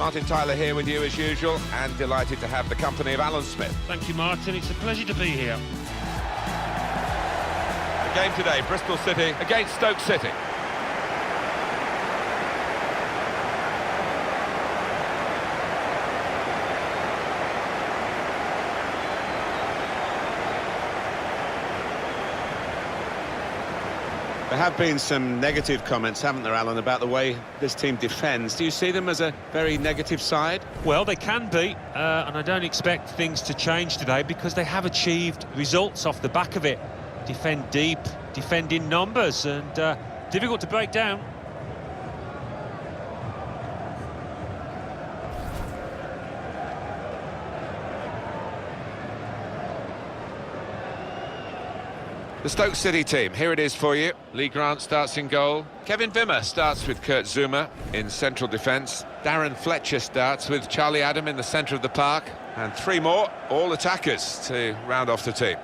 Martin Tyler here with you as usual, and delighted to have the company of Alan Smith. Thank you, Martin. It's a pleasure to be here. The game today, Bristol City against Stoke City. There have been some negative comments, haven't there, Alan, about the way this team defends. Do you see them as a very negative side? Well, they can be, and I don't expect things to change today because they have achieved results off the back of it. Defend deep, defend in numbers, and difficult to break down. The Stoke City team, here it is for you. Lee Grant starts in goal. Kevin Wimmer starts with Kurt Zouma in central defence. Darren Fletcher starts with Charlie Adam in the centre of the park. And three more, all attackers, to round off the team.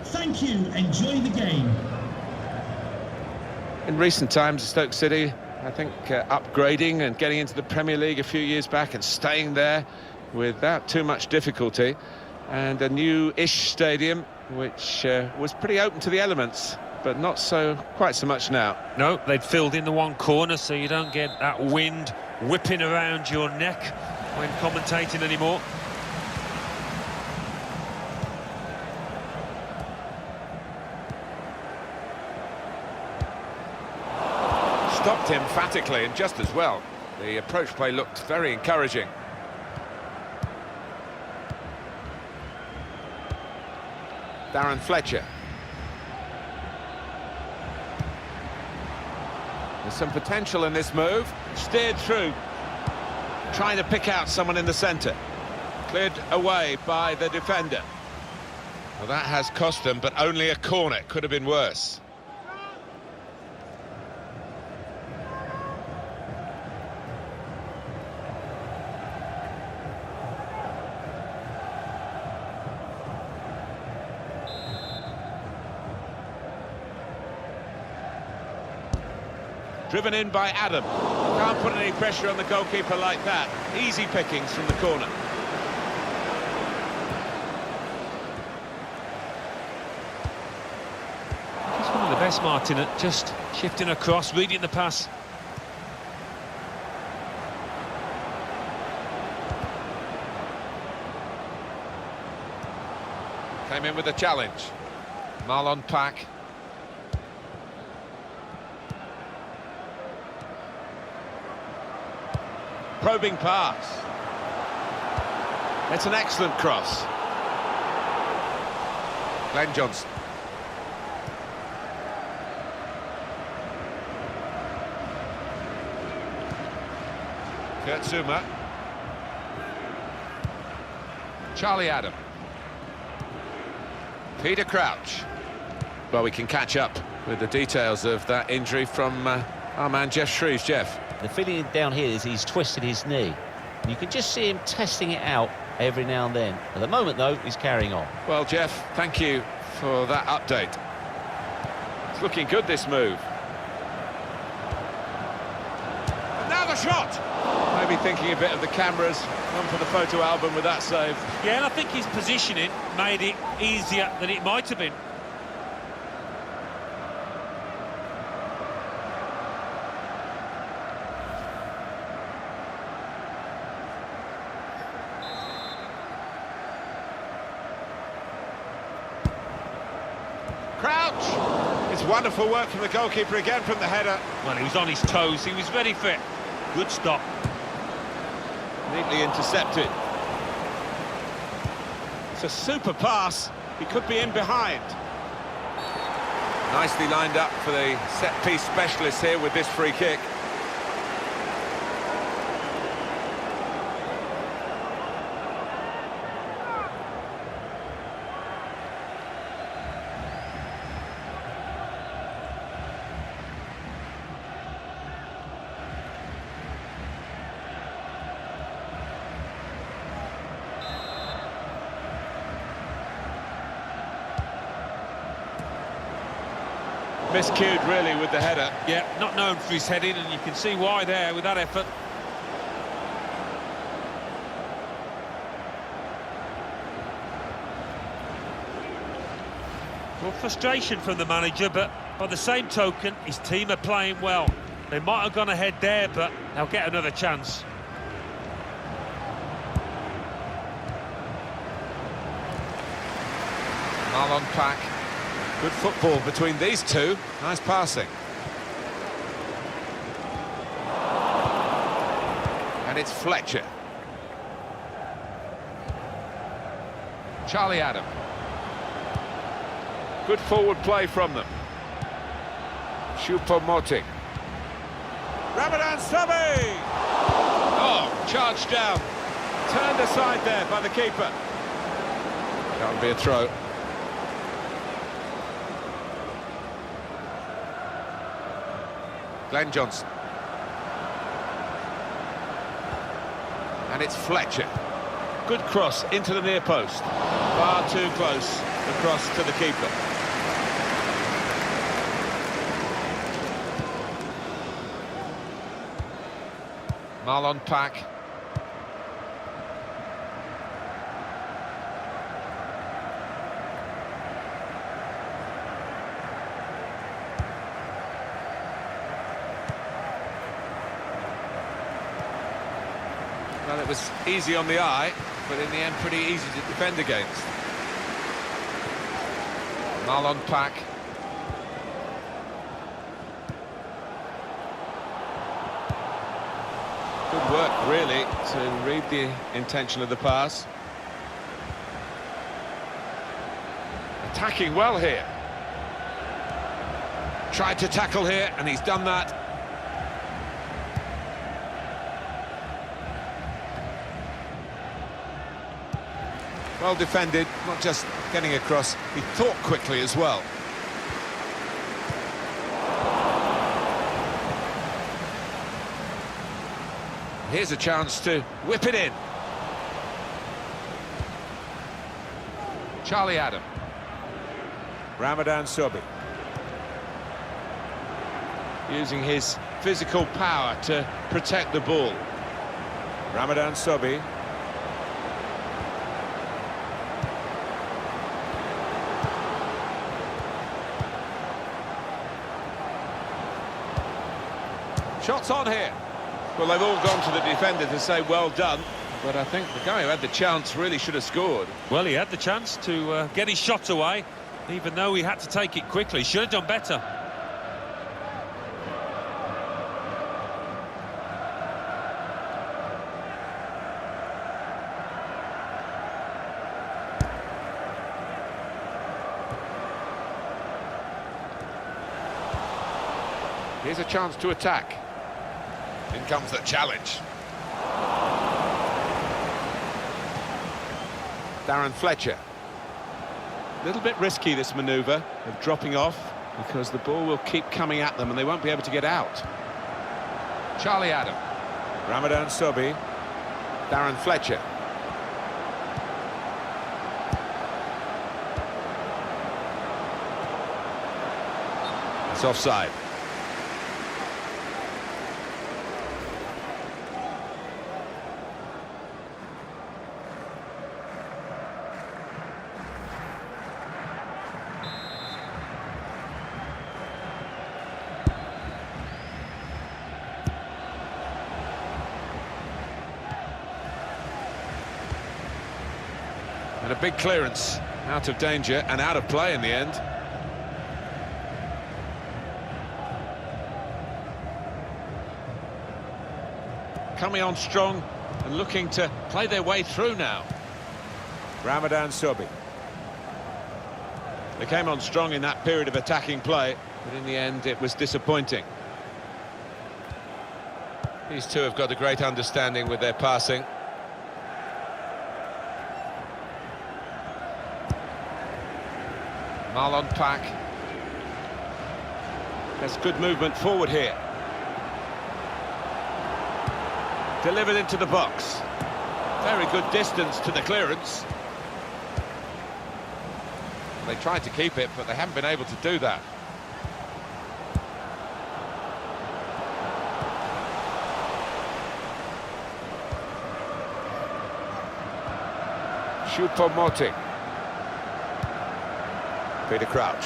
Thank you. Enjoy the game. In recent times, Stoke City, I think, upgrading and getting into the Premier League a few years back and staying there without too much difficulty. And a new-ish stadium, which was pretty open to the elements, but not quite so much now. No, they'd filled in the one corner, so you don't get that wind whipping around your neck when commentating anymore. Stopped emphatically and just as well. The approach play looked very encouraging. Darren Fletcher. There's some potential in this move. Steered through. Trying to pick out someone in the centre. Cleared away by the defender. Well, that has cost them, but only a corner. Could have been worse. Driven in by Adam. Can't put any pressure on the goalkeeper like that. Easy pickings from the corner. He's one of the best, Martin, at just shifting across, reading the pass. Came in with a challenge. Marlon Pack. Probing pass. It's an excellent cross. Glenn Johnson. Kurt Zouma. Charlie Adam. Peter Crouch. Well, we can catch up with the details of that injury from our man Jeff Shreves. Jeff. The feeling down here is he's twisted his knee. And you can just see him testing it out every now and then. At the moment, though, he's carrying on. Well, Jeff, thank you for that update. It's looking good, this move. And now the shot! Maybe thinking a bit of the cameras. One for the photo album with that save. Yeah, and I think his positioning made it easier than it might have been. Crouch! It's wonderful work from the goalkeeper again from the header. Well, he was on his toes, he was ready for it. Good stop. Neatly intercepted. It's a super pass. He could be in behind. Nicely lined up for the set-piece specialist here with this free kick. Miscued really with the header. Yeah, not known for his heading, and you can see why there with that effort. Well, frustration from the manager, but by the same token, his team are playing well. They might have gone ahead there, but they'll get another chance. Marlon Pack. Good football between these two. Nice passing. And it's Fletcher. Charlie Adam. Good forward play from them. Choupo-Moting. Ramadan Sabi! Oh, charged down. Turned aside there by the keeper. That'll be a throw. Glenn Johnson. And it's Fletcher. Good cross into the near post. Far too close across to the keeper. Marlon Pack. Well, it was easy on the eye, but in the end pretty easy to defend against. Marlon Pack. Good work, really, to read the intention of the pass. Attacking well here. Tried to tackle here, and he's done that. Well defended, not just getting across, he thought quickly as well. Here's a chance to whip it in. Charlie Adam. Ramadan Sobi. Using his physical power to protect the ball. Ramadan Sobi. Shots on here. Well, they've all gone to the defender to say well done, but I think the guy who had the chance really should have scored. Well, he had the chance to get his shot away, even though he had to take it quickly. Should have done better. Here's a chance to attack. In comes the challenge. Darren Fletcher. A little bit risky, this manoeuvre of dropping off, because the ball will keep coming at them and they won't be able to get out. Charlie Adam. Ramadan Sobi. Darren Fletcher. It's offside. And a big clearance, out of danger and out of play in the end. Coming on strong and looking to play their way through now. Ramadan Sobi. They came on strong in that period of attacking play, but in the end it was disappointing. These two have got a great understanding with their passing. Marlon Pack. That's good movement forward here. Delivered into the box. Very good distance to the clearance. They tried to keep it, but they haven't been able to do that. Choupo-Moting. Peter Crouch.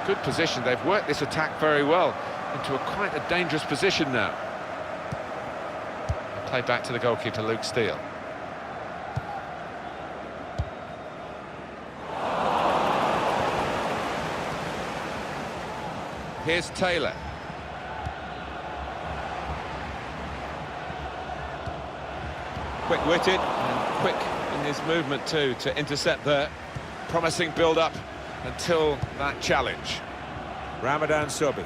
Good position. They've worked this attack very well into quite a dangerous position now. Play back to the goalkeeper, Luke Steele. Here's Taylor. Quick-witted and quick in his movement too to intercept there. Promising build-up until that challenge. Ramadan Sobi.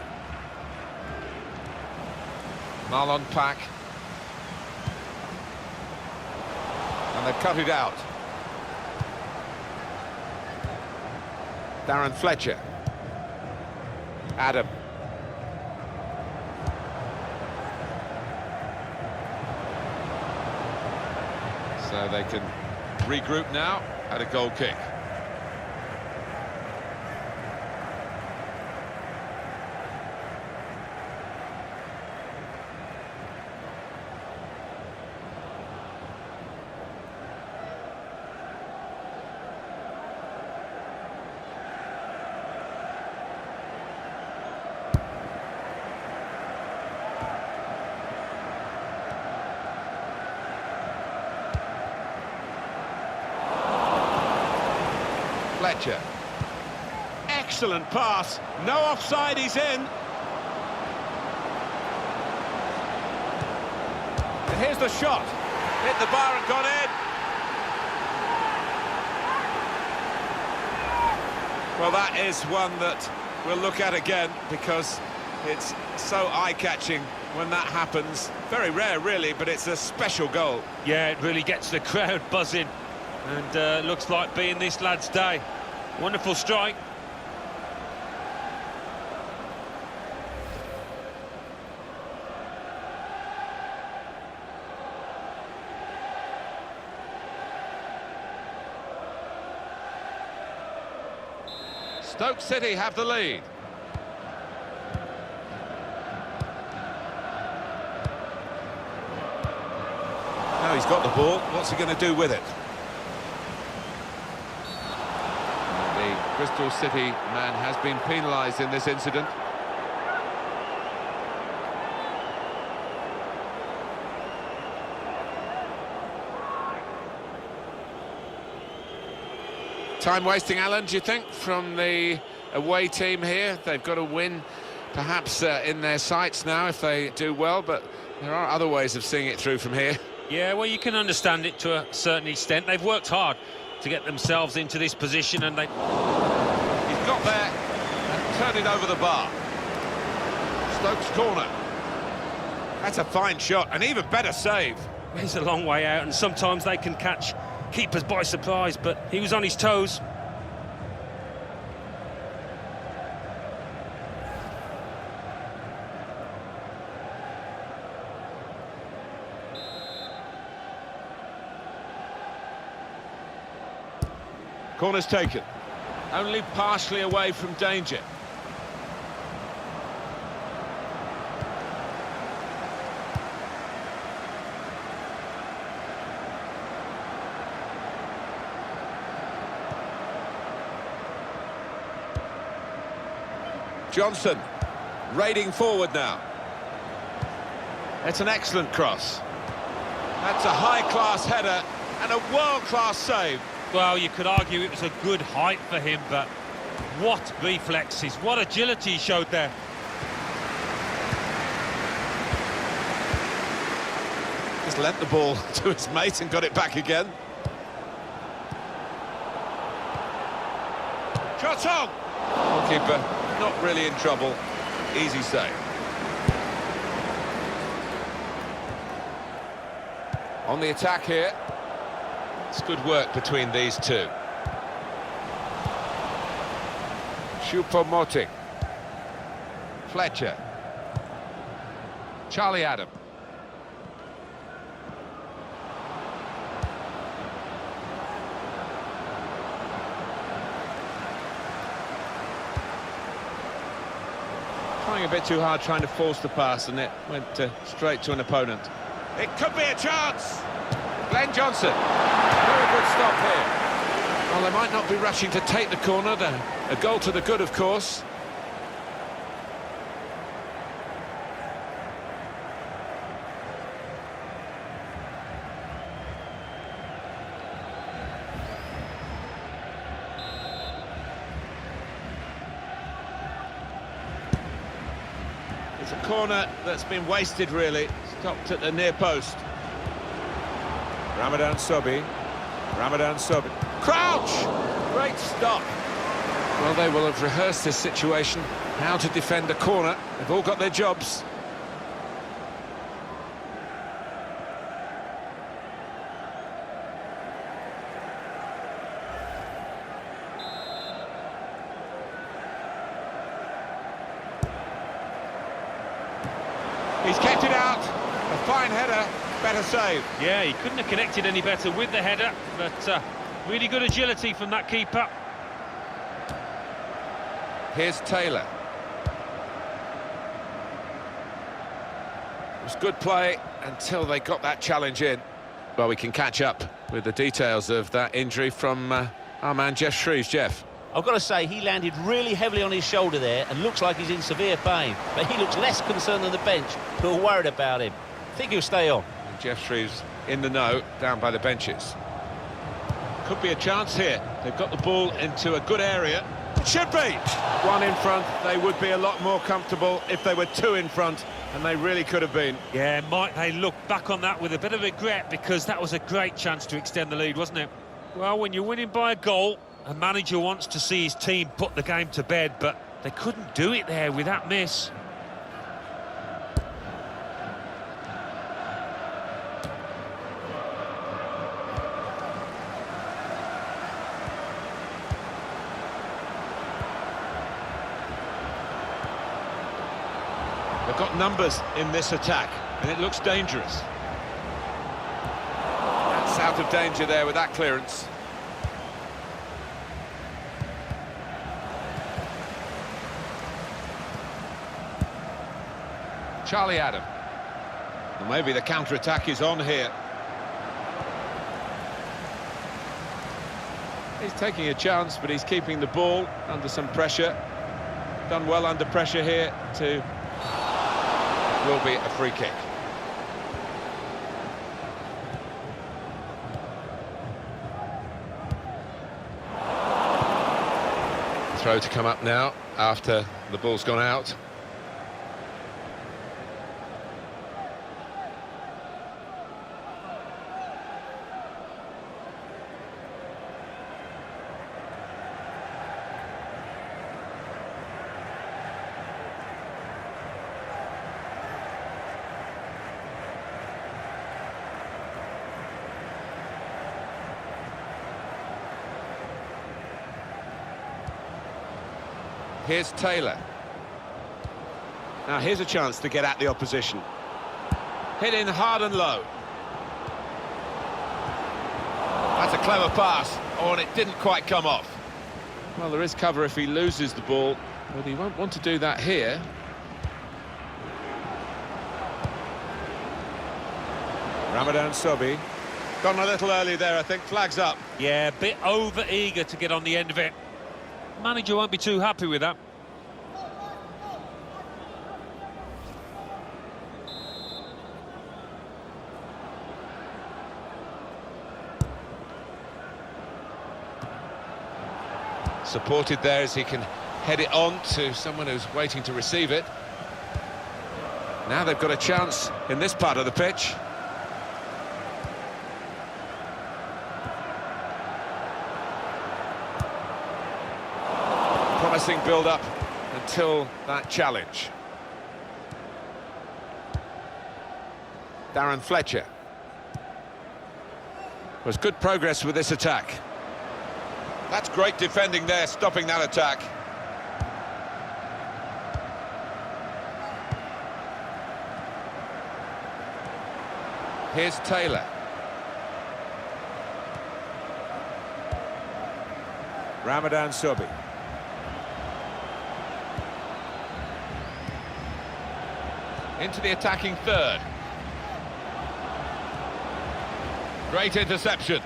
Marlon Pack. And they've cut it out. Darren Fletcher. Adam. So they can regroup now at a goal kick. Fletcher. Excellent pass. No offside, he's in. And here's the shot. Hit the bar and gone in. Well, that is one that we'll look at again because it's so eye-catching when that happens. Very rare, really, but it's a special goal. Yeah, it really gets the crowd buzzing, and looks like being this lad's day. Wonderful strike. Stoke City have the lead. Now he's got the ball. What's he going to do with it? The Bristol City man has been penalised in this incident. Time wasting, Alan, do you think, from the away team here? They've got to win, perhaps in their sights now if they do well, but there are other ways of seeing it through from here. Yeah, well, you can understand it to a certain extent. They've worked hard to get themselves into this position, and they... He's got there and turned it over the bar. Stoke's corner. That's a fine shot, an even better save. He's a long way out, and sometimes they can catch keepers by surprise, but he was on his toes. Corner's taken. Only partially away from danger. Johnson, raiding forward now. That's an excellent cross. That's a high-class header and a world-class save. Well, you could argue it was a good height for him, but what reflexes, what agility he showed there. Just lent the ball to his mate and got it back again. Shot on! Goalkeeper not really in trouble. Easy save. On the attack here. It's good work between these two. Choupo-Moting. Fletcher. Charlie Adam. Trying a bit too hard, trying to force the pass, and it went straight to an opponent. It could be a chance. Glenn Johnson. Very good stop here. Well, they might not be rushing to take the corner. A goal to the good, of course. It's a corner that's been wasted, really. Stopped at the near post. Ramadan Sobhi. Crouch! Great stop. Well, they will have rehearsed this situation, how to defend a corner. They've all got their jobs. He's kept it out. A fine header. Better save. Yeah, he couldn't have connected any better with the header, but really good agility from that keeper. Here's Taylor. It was good play until they got that challenge in. Well, we can catch up with the details of that injury from our man Jeff Shreves. Jeff. I've got to say, he landed really heavily on his shoulder there and looks like he's in severe pain. But he looks less concerned than the bench, who are worried about him. I think he'll stay on. Jeff Shreves in the know, down by the benches. Could be a chance here. They've got the ball into a good area. It should be! One in front, they would be a lot more comfortable if they were two in front, and they really could have been. Yeah, might they look back on that with a bit of regret, because that was a great chance to extend the lead, wasn't it? Well, when you're winning by a goal, a manager wants to see his team put the game to bed, but they couldn't do it there with that miss. They've got numbers in this attack, and it looks dangerous. That's out of danger there with that clearance. Charlie Adam. Well, maybe the counter-attack is on here. He's taking a chance, but he's keeping the ball under some pressure. Done well under pressure here to... Will be a free kick. Throw to come up now after the ball's gone out. Here's Taylor. Now here's a chance to get at the opposition. Hit in hard and low. That's a clever pass. Oh, and it didn't quite come off. Well, there is cover if he loses the ball, but he won't want to do that here. Ramadan Sobhi. Gone a little early there, I think. Flags up. Yeah, a bit over-eager to get on the end of it. Manager won't be too happy with that. Supported there as he can head it on to someone who's waiting to receive it. Now they've got a chance in this part of the pitch. promising build-up until that challenge. Darren Fletcher. Was good progress with this attack. That's great defending there, stopping that attack. Here's Taylor. Ramadan Sobi. Into the attacking third. Great interception.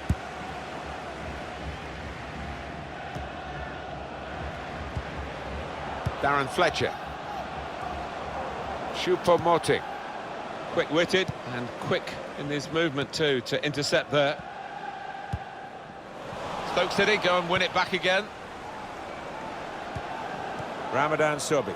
Darren Fletcher. Choupo-Moting. Quick-witted and quick in his movement too to intercept there. Stoke City go and win it back again. Ramadan Sobi.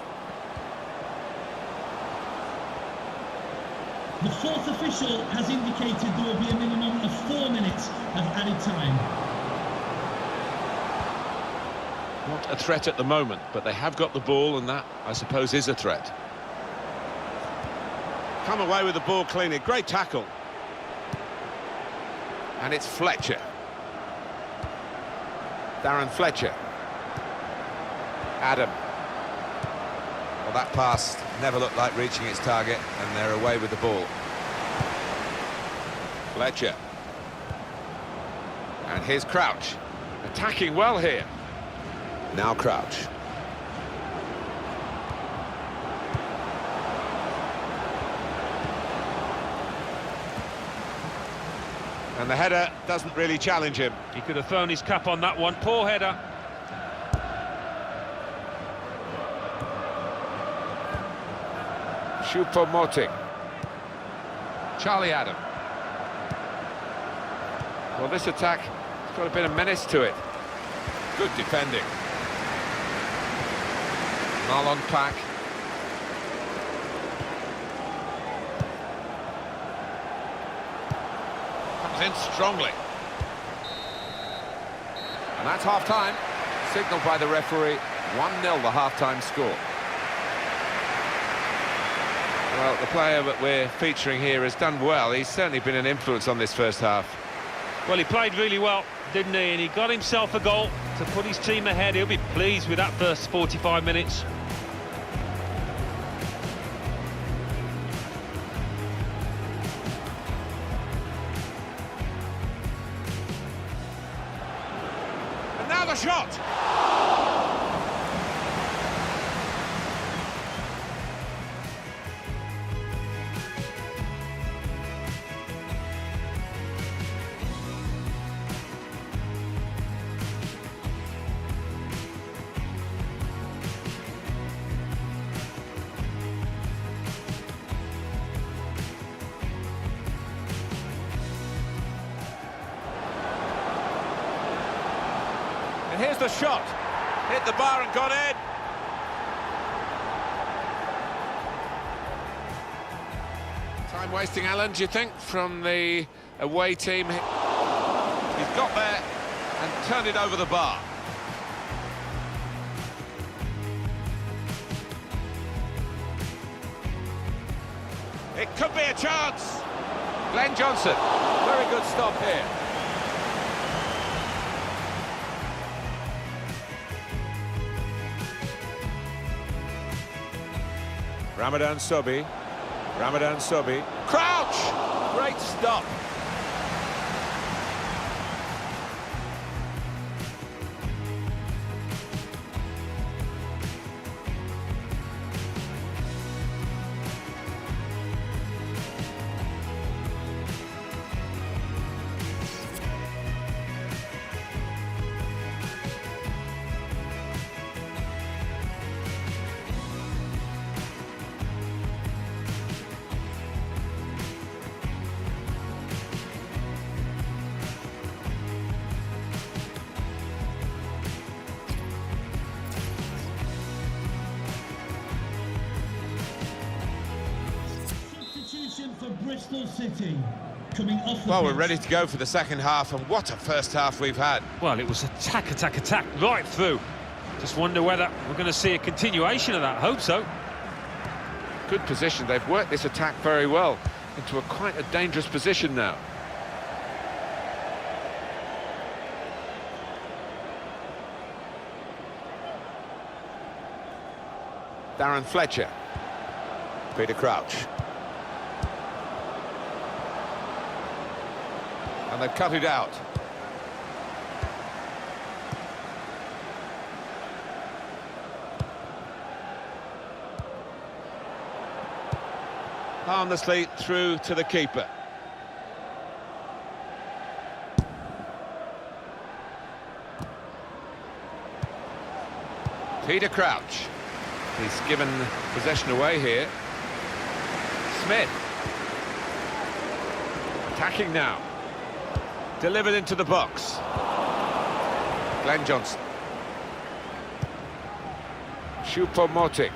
The fourth official has indicated there will be a minimum of 4 minutes of added time. Not a threat at the moment, but they have got the ball, and that, I suppose, is a threat. Come away with the ball cleanly. Great tackle. And it's Fletcher. Darren Fletcher. Adam. Well, that pass never looked like reaching its target, and they're away with the ball. Fletcher. And here's Crouch. Attacking well here. Now Crouch. And the header doesn't really challenge him. He could have thrown his cap on that one. Poor header. Choupo-Moting. Charlie Adam. Well, this attack has got a bit of menace to it. Good defending. Marlon Pack. Comes in strongly. And that's half-time. Signalled by the referee. 1-0 the half-time score. Well, the player that we're featuring here has done well. He's certainly been an influence on this first half. Well, he played really well, didn't he? And he got himself a goal to put his team ahead. He'll be pleased with that first 45 minutes. And now the shot! And here's the shot. Hit the bar and got in. Time wasting, Alan, do you think, from the away team? He's got there and turned it over the bar. It could be a chance. Glenn Johnson, very good stop here. Ramadan Sobi. Ramadan Sobi. Crouch! Great stop. For Bristol City, coming off the Well, we're pitch. ready to go for the second half, and what a first half we've had. Well, it was attack, attack, attack, right through. Just wonder whether we're going to see a continuation of that. Hope so. Good position. They've worked this attack very well into quite a dangerous position now. Darren Fletcher. Peter Crouch. And they've cut it out. Harmlessly through to the keeper. Peter Crouch. He's given possession away here. Smith. Attacking now. Delivered into the box. Glenn Johnson. Choupo-Moting.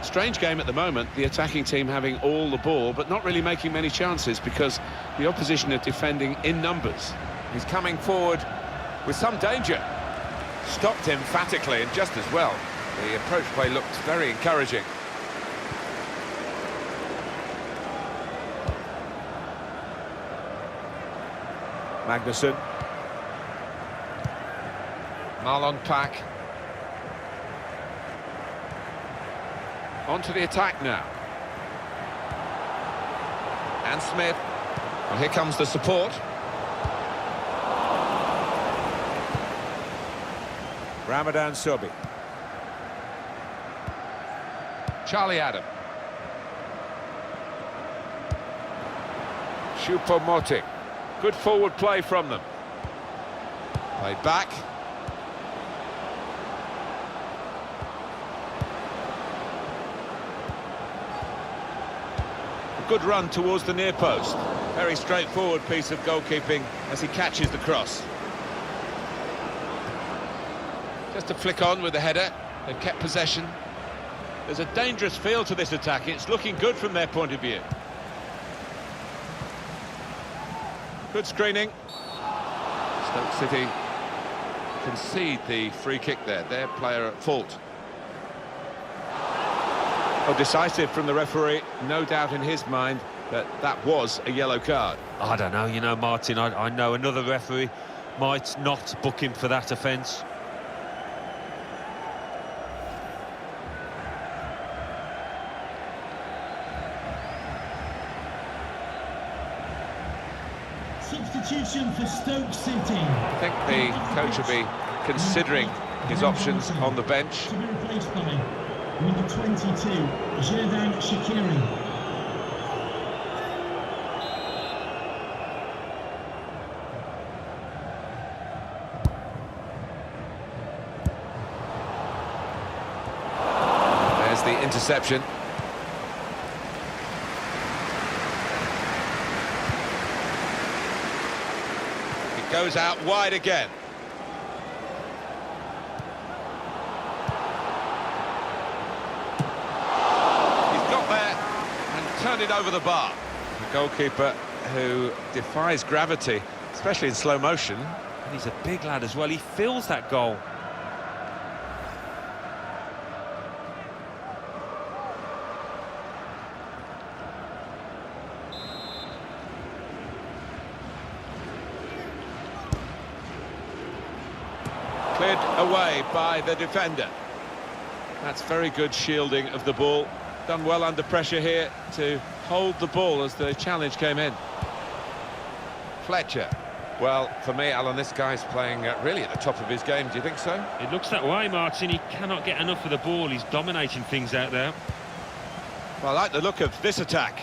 Strange game at the moment, the attacking team having all the ball, but not really making many chances because the opposition are defending in numbers. He's coming forward with some danger. Stopped emphatically and just as well. The approach play looked very encouraging. Magnussen. Marlon Pack. On to the attack now. And Smith. Well, here comes the support. Ramadan Sobi. Charlie Adam. Choupo-Moting. Good forward play from them. Played back. A good run towards the near post. Very straightforward piece of goalkeeping as he catches the cross. Just a flick on with the header. They've kept possession. There's a dangerous feel to this attack. It's looking good from their point of view. Good screening. Stoke City concede the free kick there. Their player at fault. Oh, decisive from the referee. No doubt in his mind that that was a yellow card. I don't know, you know, Martin, I know another referee might not book him for that offence. Substitution for Stoke City. I think the coach will be considering his options on the bench. To be replaced by number 22, Xherdan Shaqiri. There's the interception. Goes out wide again. He's got there and turned it over the bar. The goalkeeper who defies gravity, especially in slow motion. And he's a big lad as well, he fills that goal. Cleared away by the defender. That's very good shielding of the ball. Done well under pressure here to hold the ball as the challenge came in. Fletcher. Well, for me, Alan, this guy's playing really at the top of his game. Do you think so? It looks that way, Martin. He cannot get enough of the ball. He's dominating things out there. Well, I like the look of this attack.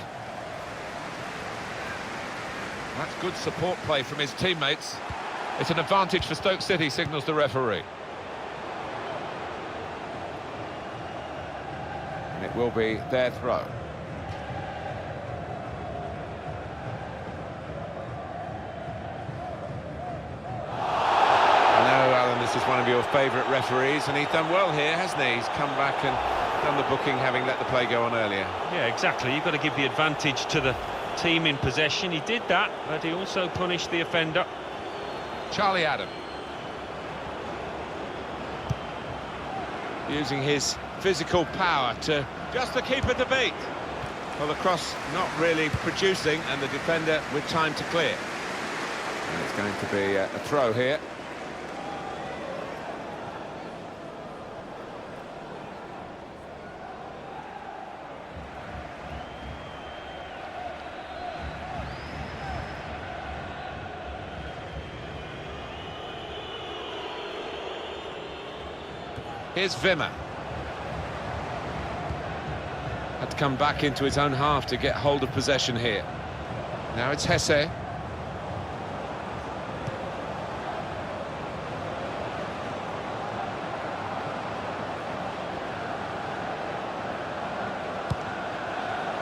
That's good support play from his teammates. It's an advantage for Stoke City, signals the referee. And it will be their throw. I know, Alan, this is one of your favourite referees, and he's done well here, hasn't he? He's come back and done the booking, having let the play go on earlier. Yeah, exactly. You've got to give the advantage to the team in possession. He did that, but he also punished the offender. Charlie Adam. Using his physical power to just the keeper to beat. Well, the cross not really producing, and the defender with time to clear. And it's going to be a throw here. Here's Wimmer. Had to come back into his own half to get hold of possession here. Now it's Hesse.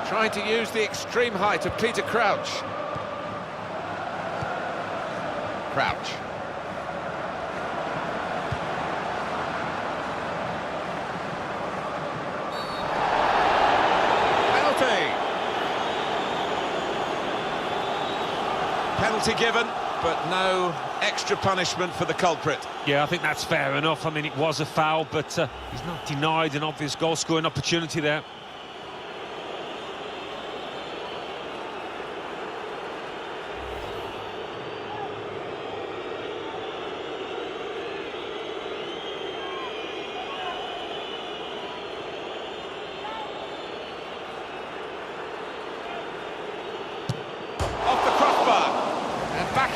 Trying to use the extreme height of Peter Crouch. Crouch. Penalty given, but no extra punishment for the culprit. Yeah, I think that's fair enough. I mean, it was a foul, but he's not denied an obvious goal-scoring opportunity there.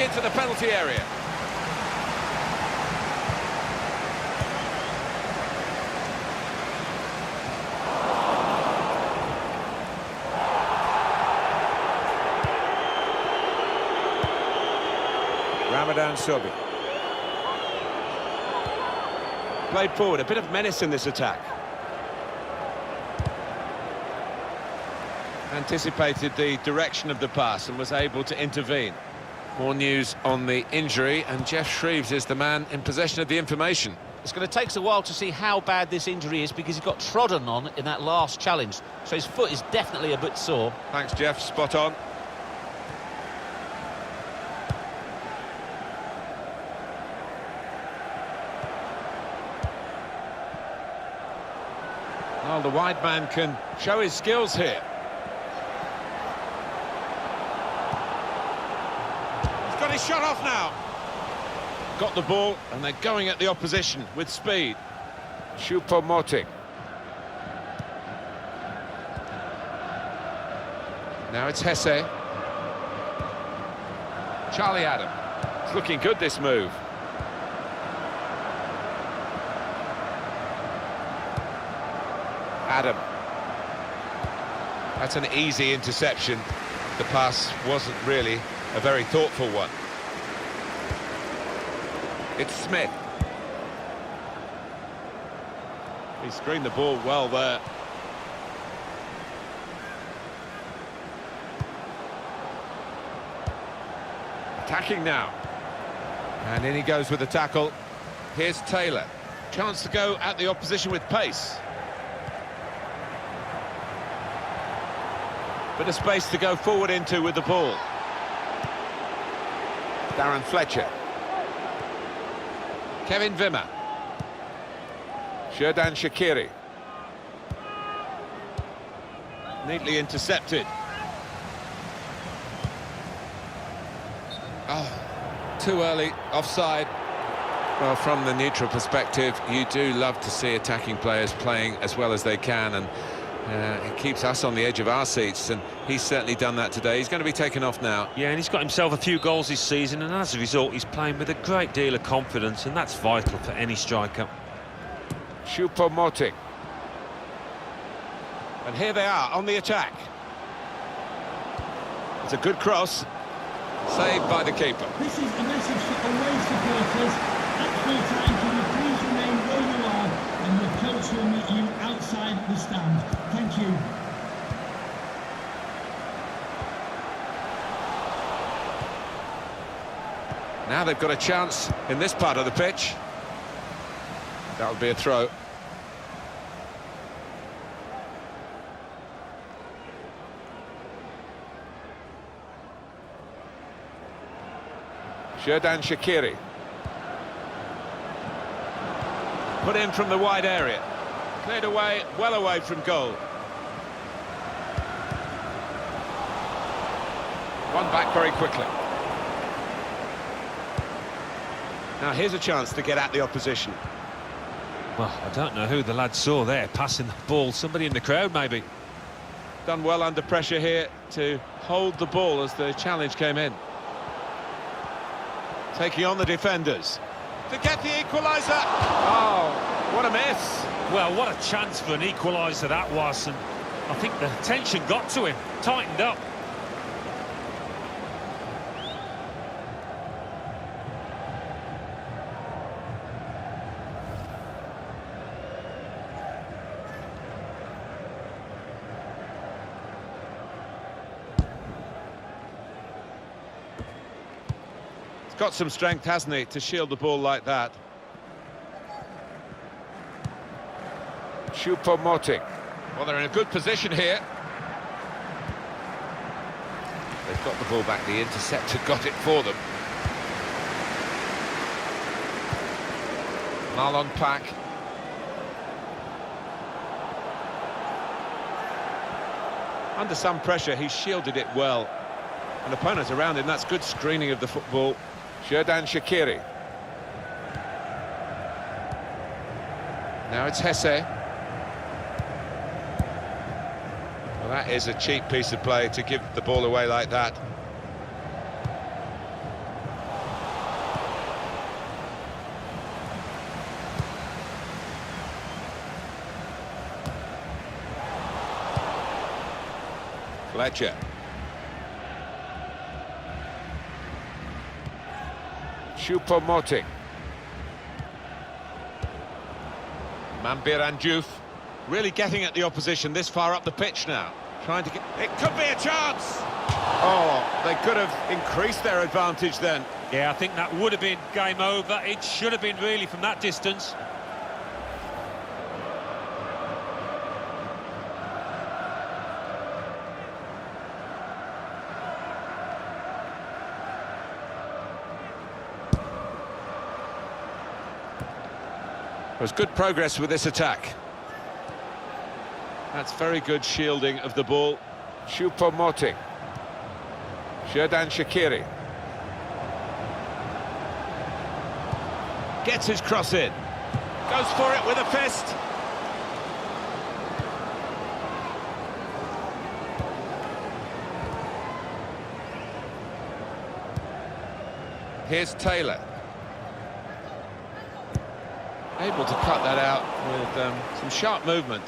Into the penalty area. Ramadan Sobi. Played forward, a bit of menace in this attack. Anticipated the direction of the pass and was able to intervene. More news on the injury, and Jeff Shreves is the man in possession of the information. It's going to take us a while to see how bad this injury is because he got trodden on in that last challenge. So his foot is definitely a bit sore. Thanks, Jeff. Spot on. Well, the wide man can show his skills here. Got his shot off now. Got the ball, and they're going at the opposition with speed. Choupo-Moting. Now it's Hesse. Charlie Adam. It's looking good, this move. Adam. That's an easy interception. The pass wasn't really a very thoughtful one. It's Smith. He screened the ball well there. Attacking now. And in he goes with the tackle. Here's Taylor. Chance to go at the opposition with pace. Bit of space to go forward into with the ball. Darren Fletcher. Kevin Wimmer. Xherdan Shaqiri. Neatly intercepted. Oh, too early, offside. Well, from the neutral perspective, you do love to see attacking players playing as well as they can, and it keeps us on the edge of our seats, and he's certainly done that today. He's going to be taken off now. Yeah, and he's got himself a few goals this season, and as a result, he's playing with a great deal of confidence, and that's vital for any striker. Choupo-Moting. And here they are on the attack. It's a good cross. Saved by the keeper. This is a message for away supporters. At full time, can you please remain where you are, and your coach will meet you outside the stand. Thank you. Now they've got a chance in this part of the pitch. That'll be a throw. Xherdan Shaqiri. Put in from the wide area. Cleared away, well away from goal. One back very quickly. Now here's a chance to get at the opposition. Well, I don't know who the lad saw there, passing the ball. Somebody in the crowd, maybe. Done well under pressure here to hold the ball as the challenge came in. Taking on the defenders. To get the equaliser. Oh, what a miss. Well, what a chance for an equaliser that was, and I think the tension got to him, tightened up. Got some strength, hasn't he, to shield the ball like that. Choupo-Moting. Well, they're in a good position here. They've got the ball back. The interceptor got it for them. Marlon Pack. Under some pressure, he shielded it well. An opponent around him, that's good screening of the football. Xherdan Shaqiri. Now it's Hesse. Well, that is a cheap piece of play to give the ball away like that. Fletcher. Choupo-Moting. Mambiranjouf. Really getting at the opposition this far up the pitch now. Trying to get... It could be a chance! Oh, they could have increased their advantage then. Yeah, I think that would have been game over. It should have been really from that distance. There's good progress with this attack. That's very good shielding of the ball. Choupo-Moting. Xherdan Shaqiri. Gets his cross in. Goes for it with a fist. Here's Taylor. Able to cut that out with some sharp movement.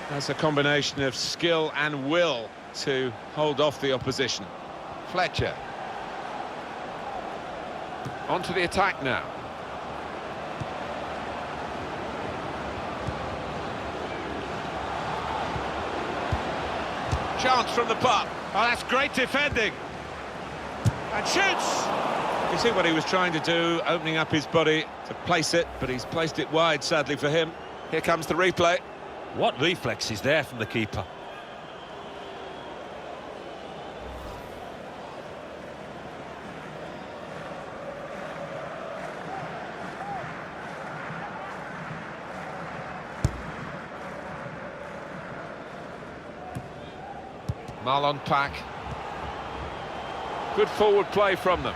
That's a combination of skill and will to hold off the opposition. Fletcher. Onto the attack now. Chance from the puck. Oh, that's great defending. And shoots! You see what he was trying to do, opening up his body to place it, but he's placed it wide, sadly for him. Here comes the replay. What reflex is there from the keeper? Marlon Pack. Good forward play from them.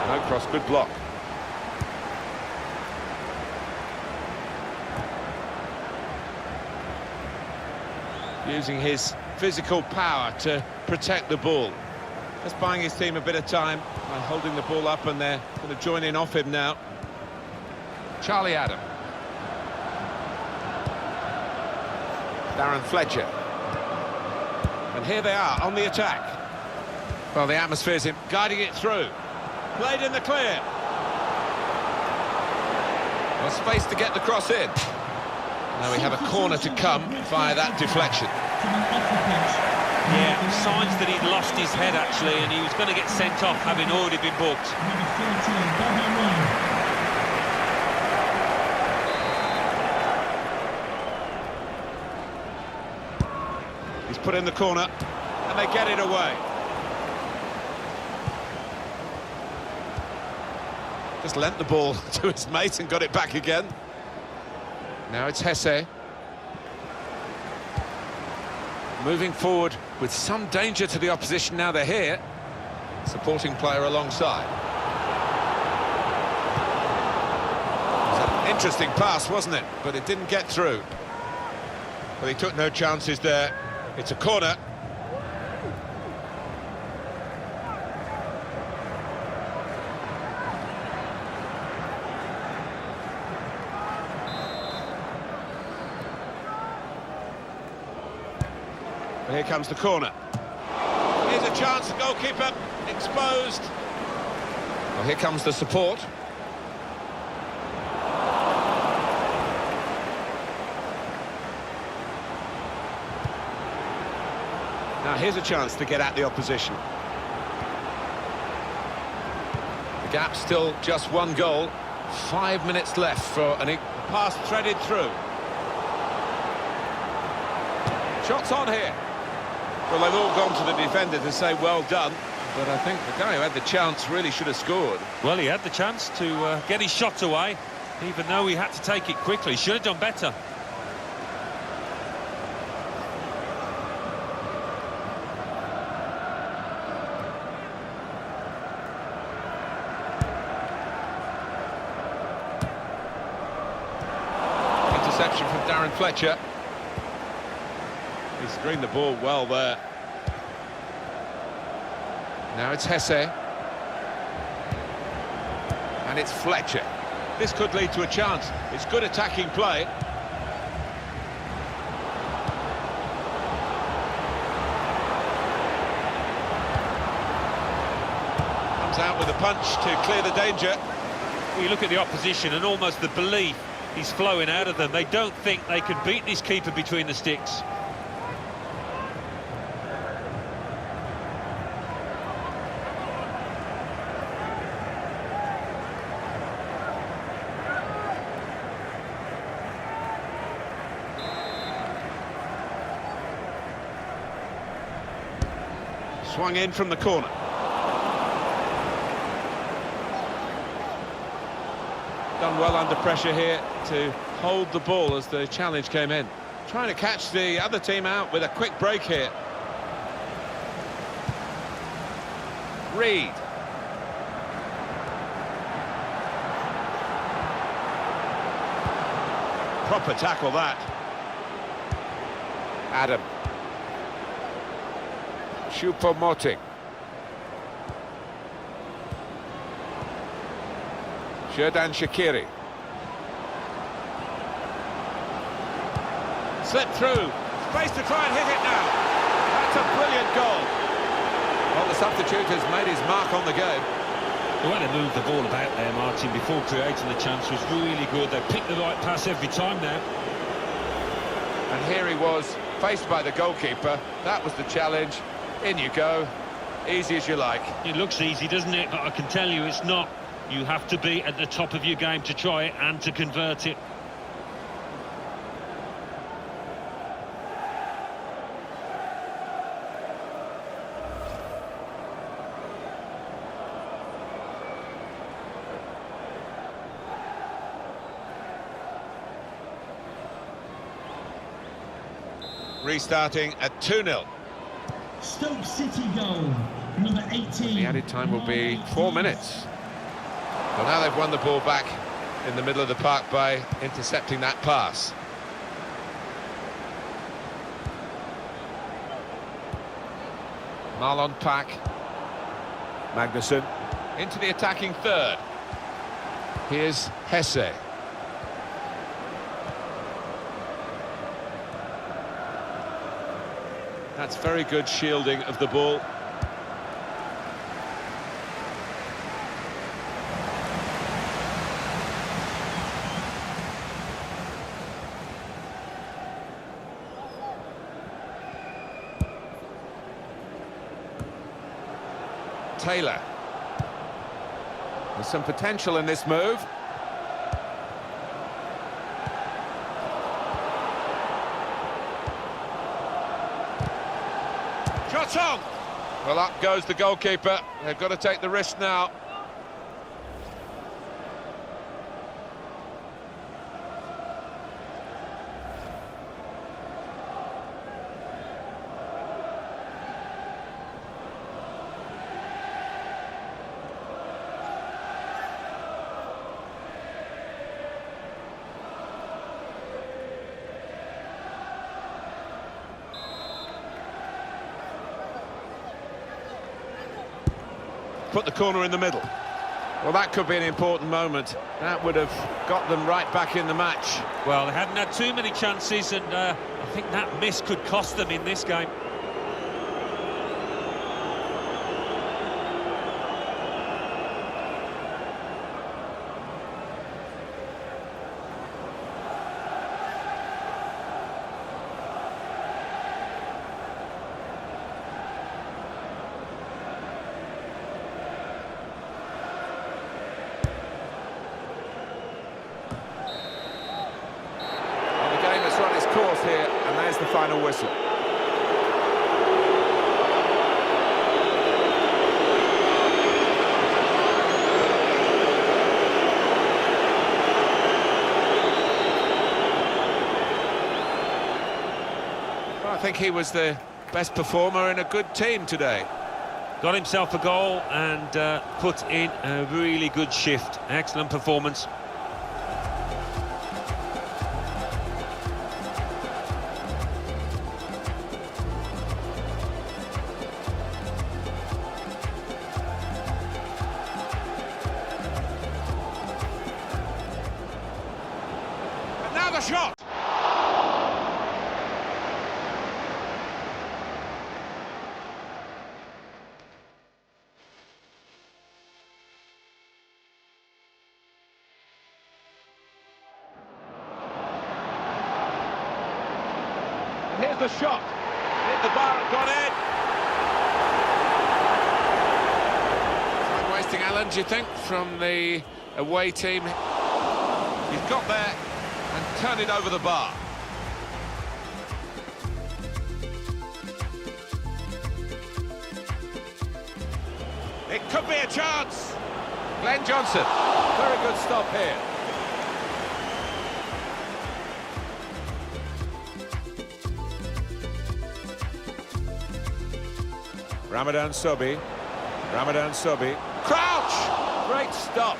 No cross, good block. Using his physical power to protect the ball. Just buying his team a bit of time by holding the ball up, and they're going to join in off him now. Charlie Adam. Darren Fletcher. And here they are on the attack. Well, the atmosphere's him guiding it through. Played in the clear. Well, space to get the cross in. Now we have a corner to come via that deflection. Yeah, signs that he'd lost his head, actually, and he was going to get sent off, having already been booked. He's put in the corner, and they get it away. Just lent the ball to his mate and got it back again. Now it's Hesse. Moving forward with some danger to the opposition now they're here. Supporting player alongside. It was an interesting pass, wasn't it? But it didn't get through. Well, he took no chances there. It's a corner. Here comes the corner. Here's a chance, the goalkeeper exposed. Well, here comes the support. Now here's a chance to get at the opposition. The gap's still just one goal. 5 minutes left for an pass threaded through. Shots on here. Well, they've all gone to the defender to say well done, but I think the guy who had the chance really should have scored. Well, he had the chance to get his shot away, even though he had to take it quickly. Should have done better. Interception from Darren Fletcher. He screened the ball well there. Now it's Hesse. And it's Fletcher. This could lead to a chance. It's good attacking play. Comes out with a punch to clear the danger. Well, you look at the opposition and almost the belief is flowing out of them. They don't think they can beat this keeper between the sticks. Swung in from the corner. Done well under pressure here to hold the ball as the challenge came in. Trying to catch the other team out with a quick break here. Reed. Proper tackle that. Adam. Choupo-Moting. Xherdan Shaqiri. Slipped through. Space to try and hit it now. That's a brilliant goal. Well, the substitute has made his mark on the game. The way they moved the ball about there, Martin, before creating the chance was really good. They picked the right pass every time now. And here he was, faced by the goalkeeper. That was the challenge. In you go, easy as you like. It looks easy, doesn't it? But I can tell you it's not. You have to be at the top of your game to try it and to convert it. Restarting at 2-0. Stoke City goal, number 18. The added time will be 4 minutes. Well, now they've won the ball back in the middle of the park by intercepting that pass. Marlon Pack. Magnussen into the attacking third. Here's Hesse. That's very good shielding of the ball. Taylor. There's some potential in this move. Vertonghen! Well, up goes the goalkeeper. They've got to take the risk now. Put the corner in the middle. Well, that could be an important moment. That would have got them right back in the match. Well, they hadn't had too many chances, and I think that miss could cost them in this game. Course here, and there's the final whistle. Well, I think he was the best performer in a good team today. Got himself a goal and put in a really good shift. Excellent performance. The shot! Here's the shot. Hit the bar and gone in. Time wasting, Alan, do you think, from the away team? He's got there and turned it over the bar. It could be a chance. Glenn Johnson, very good stop here. Ramadan Sobhi. Crouch! Great stop.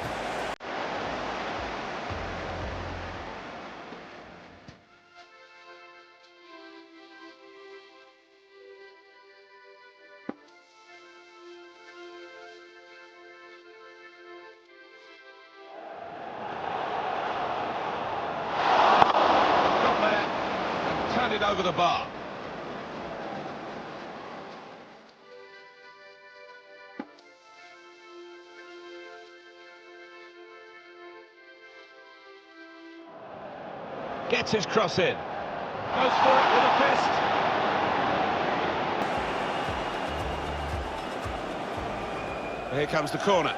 It over the bar. Gets his cross in. Goes for it with a fist. Here comes the corner.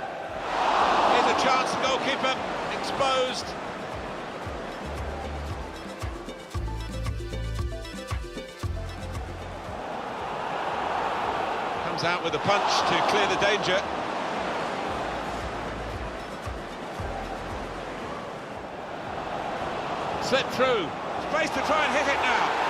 Here's a chance, goalkeeper exposed. Out with a punch to clear the danger. Slip through. Space to try and hit it now.